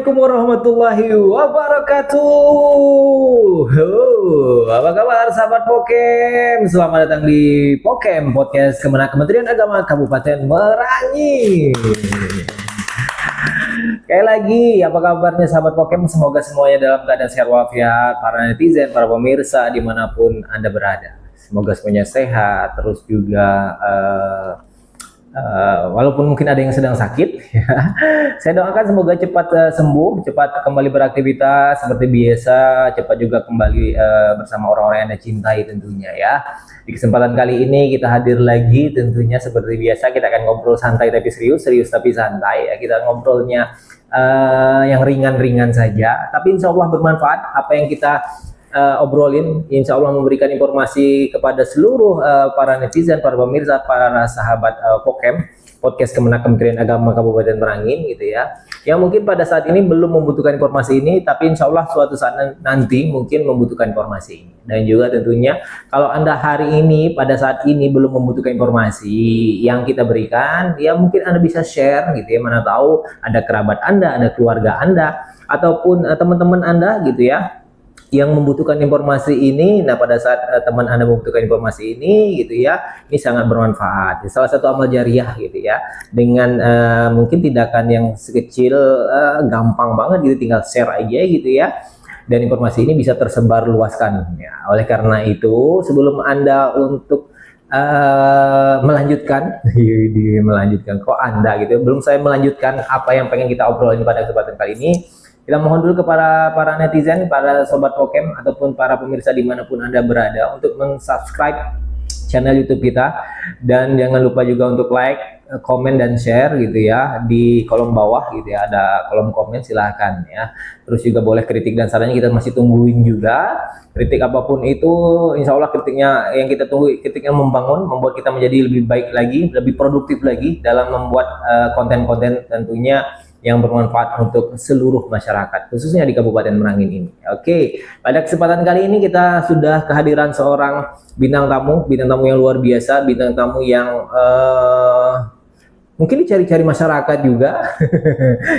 Assalamualaikum warahmatullahi wabarakatuh. Apa kabar sahabat Pokem? Selamat datang di Pokem Podcast Kementerian Agama Kabupaten Merangin. Sekali lagi, apa kabarnya sahabat Pokem? Semoga semuanya dalam keadaan sehat walafiat, para netizen, para pemirsa dimanapun Anda berada. Semoga semuanya sehat, terus juga walaupun mungkin ada yang sedang sakit, ya, saya doakan semoga cepat sembuh, cepat kembali beraktivitas seperti biasa, cepat juga kembali bersama orang-orang yang Anda cintai tentunya ya. Di kesempatan kali ini kita hadir lagi tentunya seperti biasa, kita akan ngobrol santai tapi serius, serius tapi santai ya. Kita ngobrolnya yang ringan-ringan saja, tapi insya Allah bermanfaat. Apa yang kita obrolin insya Allah memberikan informasi kepada seluruh para netizen, para pemirsa, para sahabat Pokem Podcast Kementerian Agama Kabupaten Merangin gitu ya, yang mungkin pada saat ini belum membutuhkan informasi ini, tapi insya Allah suatu saat nanti mungkin membutuhkan informasi ini. Dan juga tentunya kalau Anda hari ini pada saat ini belum membutuhkan informasi yang kita berikan, ya mungkin Anda bisa share gitu ya, mana tahu ada kerabat Anda, ada keluarga Anda, ataupun teman-teman Anda gitu ya yang membutuhkan informasi ini. Nah, pada saat teman Anda membutuhkan informasi ini gitu ya, ini sangat bermanfaat. Salah satu amal jariah gitu ya, dengan mungkin tindakan yang sekecil, gampang banget gitu, tinggal share aja gitu ya, dan informasi ini bisa tersebar luaskan ya. Oleh karena itu, sebelum Anda untuk melanjutkan melanjutkan kok Anda gitu, belum saya melanjutkan apa yang pengen kita obrolin pada kesempatan kali ini, kita mohon dulu kepada para netizen, para sobat Pokem, ataupun para pemirsa dimanapun Anda berada untuk mensubscribe channel YouTube kita, dan jangan lupa juga untuk like, komen dan share gitu ya. Di kolom bawah gitu ya ada kolom komen, silahkan ya. Terus juga boleh kritik dan sarannya, kita masih tungguin juga. Kritik apapun itu, insya Allah kritiknya yang kita tunggu, kritiknya membangun, membuat kita menjadi lebih baik lagi, lebih produktif lagi dalam membuat konten-konten tentunya yang bermanfaat untuk seluruh masyarakat, khususnya di Kabupaten Merangin ini. Oke, pada kesempatan kali ini kita sudah kehadiran seorang bintang tamu yang luar biasa, bintang tamu yang mungkin dicari-cari masyarakat juga.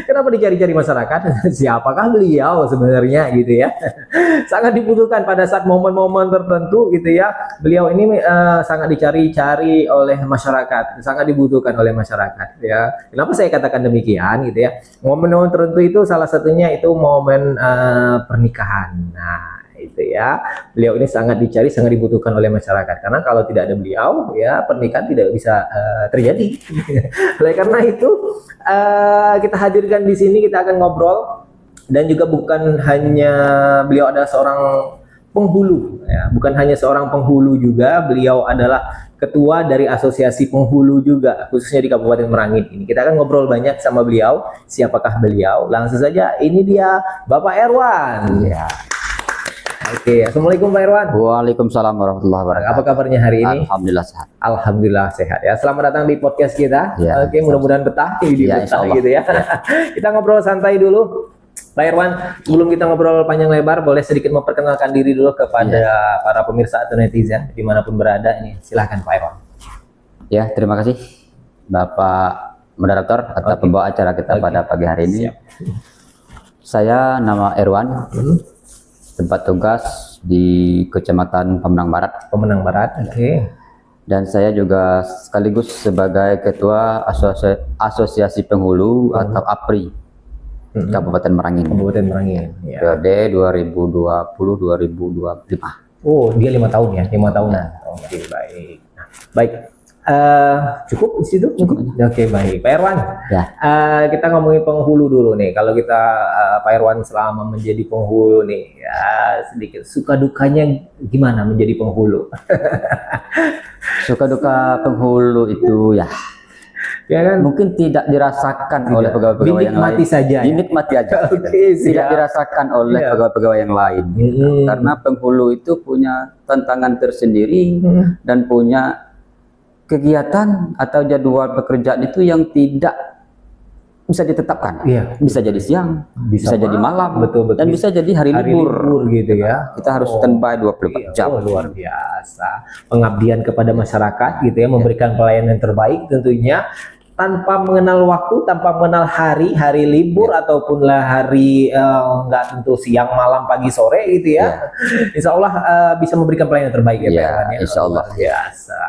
Kenapa dicari-cari masyarakat? Siapakah beliau sebenarnya gitu ya? Sangat dibutuhkan pada saat momen-momen tertentu gitu ya. Beliau ini sangat dicari-cari oleh masyarakat, sangat dibutuhkan oleh masyarakat ya. Kenapa saya katakan demikian gitu ya? Momen-momen tertentu itu salah satunya itu momen pernikahan. Nah, itu ya, beliau ini sangat dicari, sangat dibutuhkan oleh masyarakat, karena kalau tidak ada beliau ya pernikahan tidak bisa terjadi. Oleh karena itu kita hadirkan di sini, kita akan ngobrol, dan juga bukan hanya beliau adalah seorang penghulu ya, bukan hanya seorang penghulu juga, beliau adalah ketua dari asosiasi penghulu juga, khususnya di Kabupaten Merangin ini. Kita akan ngobrol banyak sama beliau. Siapakah beliau? Langsung saja, ini dia Bapak Erwan ya. Oke, assalamualaikum Pak Erwan. Waalaikumsalam warahmatullahi wabarakatuh. Apa kabarnya hari ini? Alhamdulillah sehat. Alhamdulillah sehat ya. Selamat datang di podcast kita. Ya, oke, mudah-mudahan betah di ya, betah gitu ya. Kita ngobrol santai dulu. Pak Erwan, sebelum kita ngobrol panjang lebar, boleh sedikit memperkenalkan diri dulu kepada para pemirsa atau netizen dimanapun berada ini. Silahkan Pak Erwan. Ya, terima kasih Bapak moderator atau pembawa acara kita pada pagi hari ini. Siap. Saya nama Erwan. Tempat tugas di Kecamatan Pemenang Barat. Pemenang Barat, oke. Dan saya juga sekaligus sebagai Ketua Asosiasi Penghulu atau APRI Kabupaten Merangin. Kabupaten Merangin. Ya. Periode 2020-2025. Oh, dia 5 tahun ya, 5 tahun. Oke, baik. Nah, baik. Cukup di situ? Cukup. Oke, baik. Pak Erwan, Ya. kita ngomongin penghulu dulu nih. Kalau kita Pak Erwan selama menjadi penghulu nih, ya sedikit suka dukanya gimana menjadi penghulu? Suka duka penghulu itu ya Ya kan? mungkin tidak dirasakan oleh pegawai-pegawai yang lain. Dinikmati saja. Ya? Dinikmati aja. Oke, Tidak siap. dirasakan oleh Iya. pegawai-pegawai yang lain. Karena penghulu itu punya tantangan tersendiri dan punya kegiatan atau jadwal pekerjaan itu yang tidak bisa ditetapkan. Iya. Bisa jadi siang, bisa jadi malam, betul. dan bisa jadi hari libur. gitu ya. Kita harus standby 24 jam. Oh, luar biasa. Pengabdian kepada masyarakat gitu ya, memberikan pelayanan yang terbaik tentunya. tanpa mengenal waktu, tanpa mengenal hari libur ataupun lah hari nggak tentu siang, malam, pagi, sore gitu ya. Insya Allah bisa memberikan pelayanan terbaik ya, Pak Irwan, ya. Insya Allah. Biasa.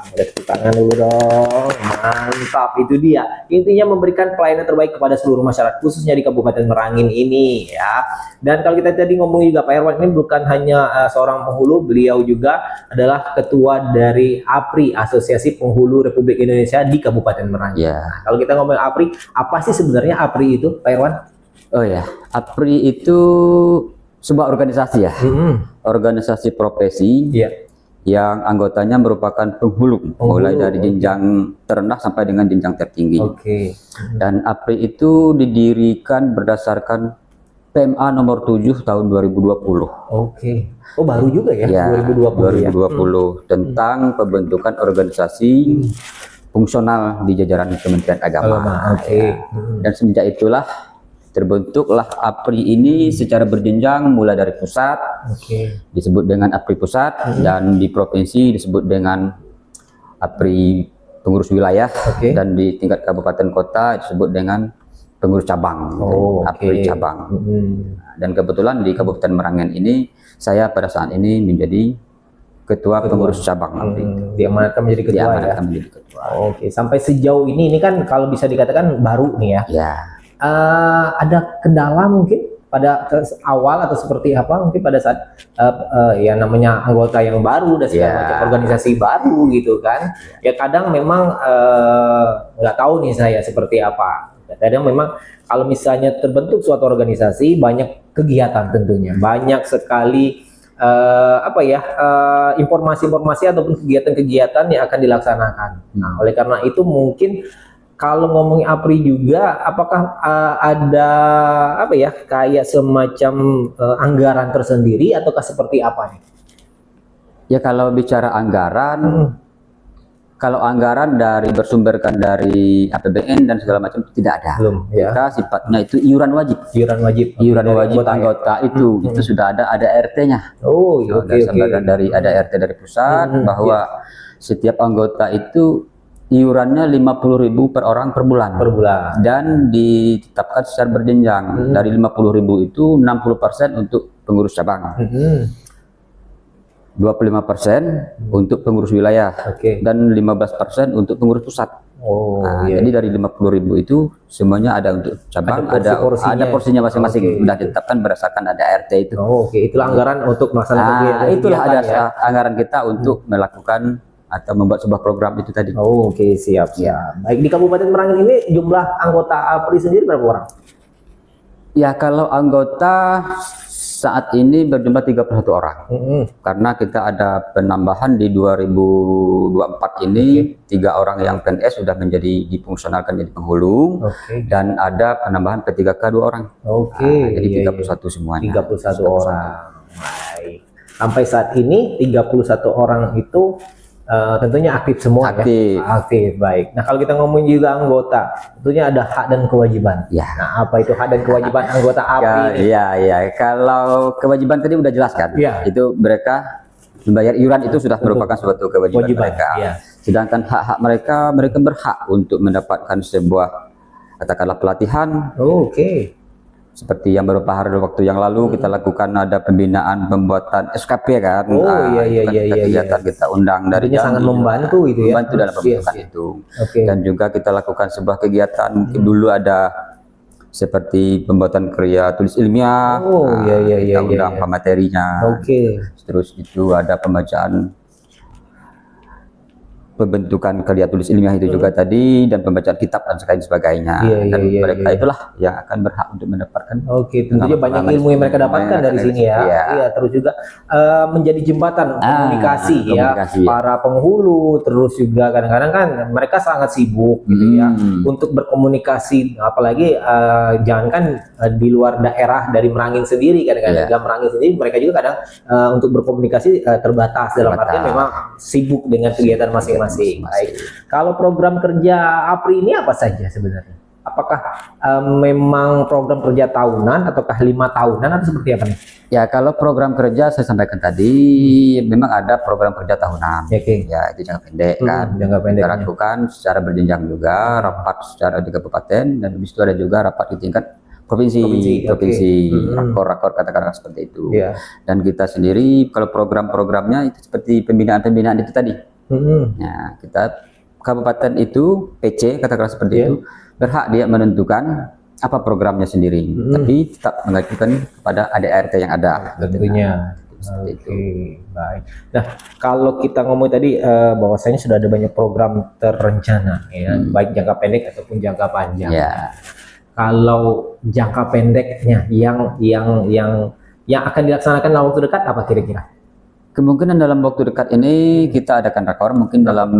Boleh tepuk tangan dulu dong. Mantap, itu dia. Intinya memberikan pelayanan terbaik kepada seluruh masyarakat, khususnya di Kabupaten Merangin ini ya. Dan kalau kita tadi ngomong juga Pak Irwan ini bukan hanya seorang penghulu, beliau juga adalah ketua dari APRI, Asosiasi Penghulu Republik Indonesia di Kabupaten Merangin. Nah, kalau kita ngomong APRI, apa sih sebenarnya APRI itu, Pak Irwan? Oh ya, APRI itu sebuah organisasi ya, organisasi profesi yang anggotanya merupakan penghulu, mulai dari jenjang terendah sampai dengan jenjang tertinggi. Dan APRI itu didirikan berdasarkan PMA nomor 7 tahun 2020. Oh baru juga ya, 2020 tentang pembentukan organisasi fungsional di jajaran Kementerian Agama. Dan semenjak itulah terbentuklah APRI ini secara berjenjang, mulai dari pusat disebut dengan APRI pusat, dan di provinsi disebut dengan APRI pengurus wilayah, dan di tingkat kabupaten kota disebut dengan pengurus cabang, APRI cabang. Dan kebetulan di Kabupaten Merangin ini saya pada saat ini menjadi ketua pengurus cabang APRI. Diamanatkan menjadi ketua ya. Sampai sejauh ini kan kalau bisa dikatakan baru nih ya. Ada kendala mungkin pada awal atau seperti apa mungkin pada saat ya namanya anggota yang baru dan segala macam organisasi baru gitu kan. Ya kadang memang nggak tahu nih saya seperti apa. Kadang memang kalau misalnya terbentuk suatu organisasi banyak kegiatan tentunya, banyak sekali informasi-informasi ataupun kegiatan-kegiatan yang akan dilaksanakan. Nah, oleh karena itu mungkin kalau ngomongin APRI juga, apakah ada kayak semacam anggaran tersendiri ataukah seperti apa nih? Ya kalau bicara anggaran, kalau anggaran bersumberkan dari APBN dan segala macam tidak ada. Belum, ya. Kita sifatnya itu iuran wajib. Iuran wajib anggota itu sudah ada RT-nya. Dari ada RT dari pusat bahwa setiap anggota itu iurannya 50.000 per orang per bulan. Dan ditetapkan secara berjenjang. Dari 50.000 itu 60% untuk pengurus cabang. 25% untuk pengurus wilayah dan 15% untuk pengurus pusat. Jadi dari 50.000 itu semuanya ada untuk cabang, ada porsinya masing-masing. Sudah ditetapkan berdasarkan ada RT itu. Itulah anggaran untuk melaksanakan itulah ada anggaran kita untuk melakukan atau membuat sebuah program itu tadi. Siap. Baik, di Kabupaten Merangin ini jumlah anggota APRI sendiri berapa orang? Ya kalau anggota saat ini berjumlah 31 orang. Karena kita ada penambahan di 2024 ini 3 orang yang PNS sudah difungsionalkan jadi penghulu, dan ada penambahan P3K 2 orang. Jadi 31 semuanya. 31 orang. Baik. Sampai saat ini 31 orang itu tentunya aktif semua. Aktif, baik. Nah kalau kita ngomongin juga anggota, tentunya ada hak dan kewajiban. Nah apa itu hak dan kewajiban anggota APRI? Kalau kewajiban tadi udah jelas kan. Itu mereka membayar iuran itu sudah merupakan suatu kewajiban mereka. Sedangkan hak-hak mereka berhak untuk mendapatkan sebuah katakanlah pelatihan. Seperti yang beberapa hari waktu yang lalu kita lakukan ada pembinaan pembuatan SKP kan. Kegiatan kita undang dari Jambi, sangat membantu itu ya. Membantu dalam pembentukan itu. Dan juga kita lakukan sebuah kegiatan mungkin dulu ada seperti pembuatan karya tulis ilmiah. Kita undang pematerinya. Terus itu ada pembacaan pembentukan karya tulis ilmiah itu juga tadi, dan pembacaan kitab dan sebagainya. Dan mereka itulah yang akan berhak untuk mendapatkan. Tentunya banyak ilmu yang mereka dapatkan dari sini ya. Terus juga menjadi jembatan komunikasi para penghulu. Terus juga kadang-kadang kan mereka sangat sibuk gitu ya untuk berkomunikasi, apalagi jangankan di luar daerah dari Merangin sendiri, kadang-kadang Merangin sendiri mereka juga kadang untuk berkomunikasi terbatas dalam artian memang sibuk dengan kegiatan masing-masing. Baik. Kalau program kerja APRI ini apa saja sebenarnya? Apakah memang program kerja tahunan ataukah 5 tahunan atau seperti apa nih? Ya, kalau program kerja saya sampaikan tadi memang ada program kerja tahunan. Oke. Ya, itu jangka pendek kan. Jangka pendek. Kita lakukan secara berjenjang juga, rapat secara di kabupaten, dan habis itu ada juga rapat di tingkat provinsi, rakor katakanlah seperti itu. Yeah. Dan kita sendiri kalau program-programnya itu seperti pembinaan itu tadi. Nah, kita kabupaten itu PC katakanlah seperti itu berhak dia menentukan apa programnya sendiri, tapi tetap mengajukan kepada ADART yang ada. Tentunya. Oke, baik. Nah, kalau kita ngomong tadi bahwasanya sudah ada banyak program terencana, ya, baik jangka pendek ataupun jangka panjang. Ya. Kalau jangka pendeknya yang akan dilaksanakan dalam waktu dekat apa kira-kira? Kemungkinan dalam waktu dekat ini kita adakan rakor mungkin dalam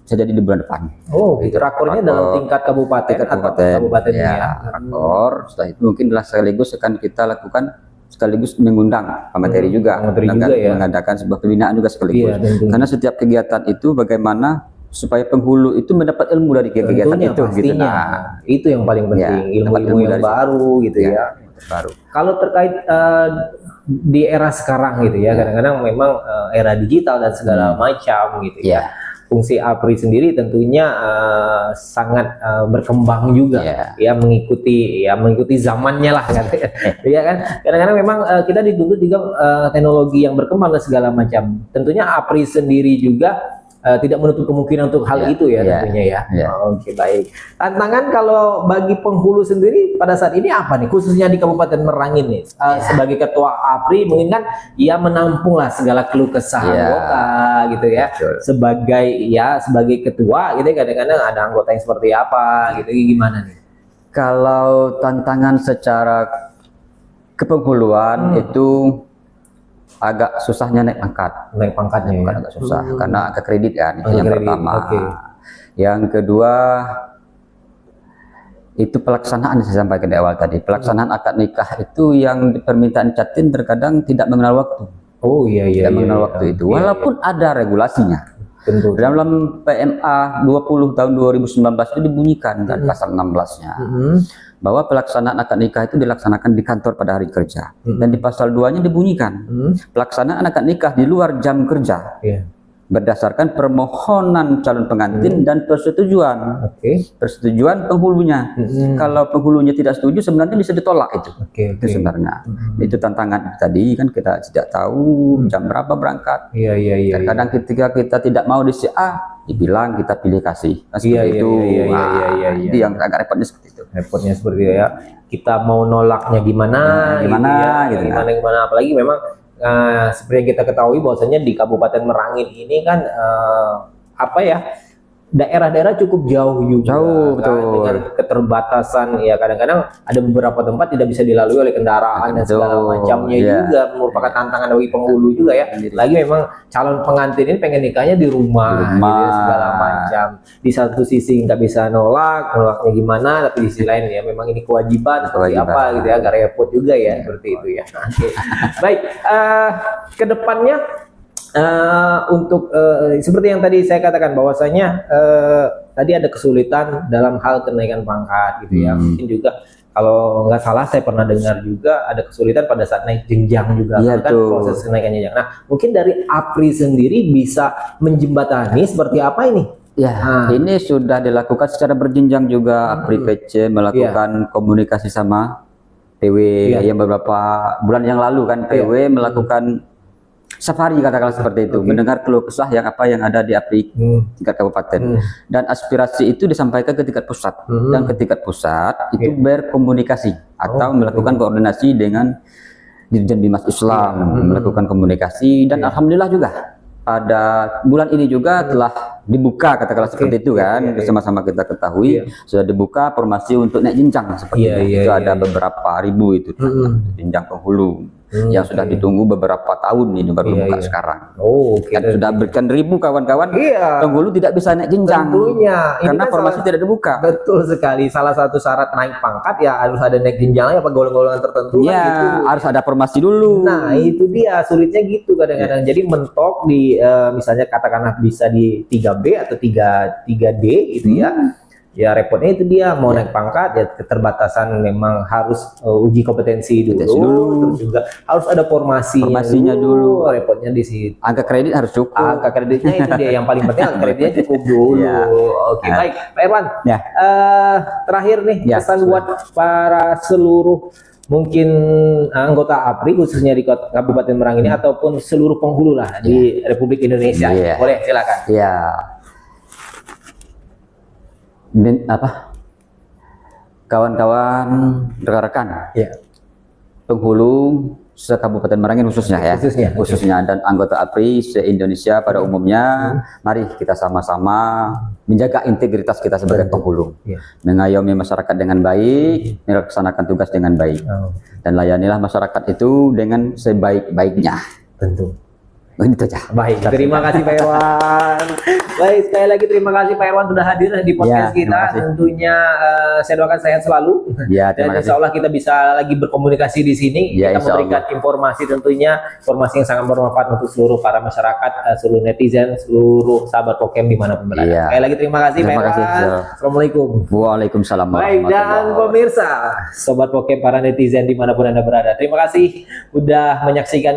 bisa jadi di bulan depan. Oh, itu rakornya dalam tingkat kabupaten atau kabupaten ya. Rakor setelah itu mungkin sekaligus akan kita lakukan sekaligus mengundang pemateri juga, mengadakan sebuah pembinaan juga sekaligus. Karena setiap kegiatan itu bagaimana supaya penghulu itu mendapat ilmu dari kegiatan itu gitu. Nah, itu yang paling penting, ilmu-ilmu yang baru gitu ya. Baru. Kalau terkait di era sekarang gitu ya, kadang-kadang memang era digital dan segala macam gitu ya. Fungsi APRI sendiri tentunya sangat berkembang juga ya, mengikuti zamannya lah kan. Ya kan, kadang-kadang memang kita dituntut juga teknologi yang berkembang dan segala macam. Tentunya APRI sendiri juga tidak menutup kemungkinan untuk hal itu ya, tentunya ya. Oke, baik. Tantangan kalau bagi penghulu sendiri pada saat ini apa nih, khususnya di Kabupaten Merangin nih, sebagai ketua APRI mungkin kan ia menampung lah segala keluh kesah anggota gitu ya. Sebagai ketua gitu, kadang-kadang ada anggota yang seperti apa gitu, gimana nih? Kalau tantangan secara kepenghuluan itu agak susahnya naik pangkatnya agak susah karena angka kredit kan, itu yang pertama. Yang kedua itu pelaksanaan, saya sampaikan di awal tadi, pelaksanaan akad nikah itu yang permintaan Catin terkadang tidak mengenal waktu. Tidak mengenal waktu itu, walaupun ada regulasinya. Tentu. Dalam PMA 20 tahun 2019 itu dibunyikan kan pasal 16-nya. Bahwa pelaksanaan akad nikah itu dilaksanakan di kantor pada hari kerja. Dan di pasal 2-nya dibunyikan pelaksanaan akad nikah di luar jam kerja berdasarkan permohonan calon pengantin dan persetujuan persetujuan penghulunya. Kalau penghulunya tidak setuju sebenarnya bisa ditolak itu. Itu sebenarnya itu tantangan tadi kan, kita tidak tahu jam berapa berangkat. Kadang ketika kita tidak mau di A dibilang kita pilih kasih seperti itu. Itu yang agak repotnya seperti itu. Repotnya seperti itu ya. Kita mau nolaknya gimana apalagi memang seperti yang kita ketahui bahwasanya di Kabupaten Merangin ini kan daerah-daerah cukup jauh juga, dengan keterbatasan ya, kadang-kadang ada beberapa tempat tidak bisa dilalui oleh kendaraan dan segala macamnya juga, merupakan tantangan bagi penghulu juga ya. Lagi memang calon pengantin ini pengen nikahnya di rumah. Gitu, segala macam. Di satu sisi nggak bisa nolaknya gimana, tapi di sisi lain ya memang ini kewajiban seperti apa gitu ya, agak repot juga ya seperti itu ya. Baik, kedepannya untuk seperti yang tadi saya katakan bahwasanya tadi ada kesulitan dalam hal kenaikan pangkat gitu ya. Mungkin juga kalau nggak salah saya pernah dengar juga ada kesulitan pada saat naik jenjang juga kan, proses kenaikan jenjang. Nah, mungkin dari APRI sendiri bisa menjembatani seperti apa ini? Ini sudah dilakukan secara berjenjang juga. APRI PC melakukan komunikasi sama PW yang beberapa bulan yang lalu kan, PW melakukan safari katakanlah seperti itu, mendengar keluh kesah yang ada di APRI tingkat kabupaten, dan aspirasi itu disampaikan ke tingkat pusat, dan ke tingkat pusat itu berkomunikasi atau melakukan koordinasi dengan Dirjen Bimas Islam, melakukan komunikasi, dan alhamdulillah juga pada bulan ini juga telah dibuka katakanlah seperti itu kan, bersama-sama kita ketahui sudah dibuka formasi untuk naik jenjang seperti itu. Ada beberapa ribu itu jenjang penghulu yang sudah ditunggu beberapa tahun ini baru buka sekarang. Kan sudah berikan ribu kawan-kawan penghulu tidak bisa naik jenjang. Tentunya karena kan formasi tidak dibuka. Betul sekali. Salah satu syarat naik pangkat ya harus ada naik jenjangnya apa golongan-golongan tertentu gitu. Harus ada formasi dulu. Nah, itu dia sulitnya gitu kadang-kadang. Jadi mentok di misalnya katakanlah bisa di 3B atau 3D gitu ya. Ya repotnya itu dia mau naik pangkat ya keterbatasan memang harus uji kompetensi dulu, terus juga harus ada formasinya dulu. Repotnya di situ. Angka kredit harus cukup. Angka kreditnya itu dia yang paling penting, angka kreditnya cukup dulu. Oke, baik Pak Irwan. Terakhir nih pesan buat para seluruh mungkin anggota APRI khususnya di Kabupaten Merangin ini ataupun seluruh penghulu lah di Republik Indonesia. Boleh silakan. Ya. Kawan-kawan, rekan-rekan, penghulu se-Kabupaten Merangin khususnya dan anggota APRI se-Indonesia pada umumnya, mari kita sama-sama menjaga integritas kita sebagai penghulu, mengayomi masyarakat dengan baik, melaksanakan tugas dengan baik, dan layanilah masyarakat itu dengan sebaik-baiknya. Tentu. Begitu aja. Baik, terima kasih Pak Irwan. Baik, sekali lagi terima kasih Pak Irwan sudah hadir di podcast kita. Tentunya saya doakan sehat selalu. Dan insya Allah kita bisa lagi berkomunikasi di sini. Kita memberikan informasi tentunya, informasi yang sangat bermanfaat untuk seluruh para masyarakat, seluruh netizen, seluruh sahabat Pokem dimanapun berada. Sekali lagi terima kasih Pak Irwan. Assalamualaikum. Waalaikumsalam. Baik, dan pemirsa, sobat Pokem, para netizen dimanapun Anda berada, terima kasih udah menyaksikan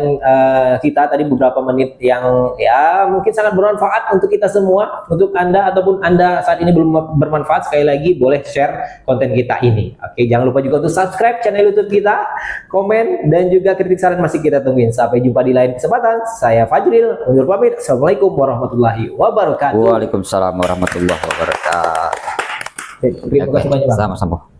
kita tadi beberapa menit yang ya mungkin sangat bermanfaat untuk kita semua. Untuk Anda ataupun Anda saat ini belum bermanfaat, sekali lagi boleh share konten kita ini. Oke, jangan lupa juga untuk subscribe channel YouTube kita, komen, dan juga kritik saran masih kita tungguin. Sampai jumpa di lain kesempatan. Saya Fajril undur pamit. Assalamualaikum warahmatullahi wabarakatuh. Waalaikumsalam warahmatullahi wabarakatuh. Terima kasih banyak, Bang. Sama-sama.